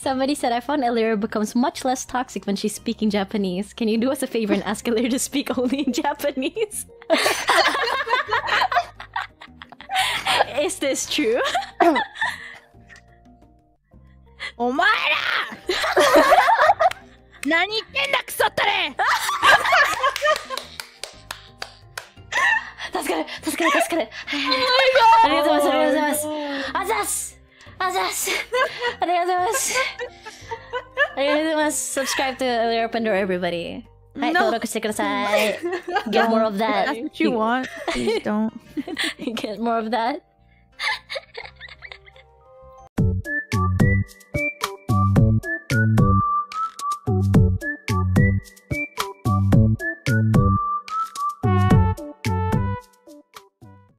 Somebody said, I found Elira becomes much less toxic when she's speaking Japanese. Can you do us a favor and ask Elira to speak only in Japanese? Is this true? お前ら何言ってんだクソったれ助かる助かる助かるありがとうございますありがとうございますあざっすあざっすありがとうございますありがとうございます Subscribe to Elira Pendora everybody はい、登録してください Get more of that That's what you want. Please don't. Get more of that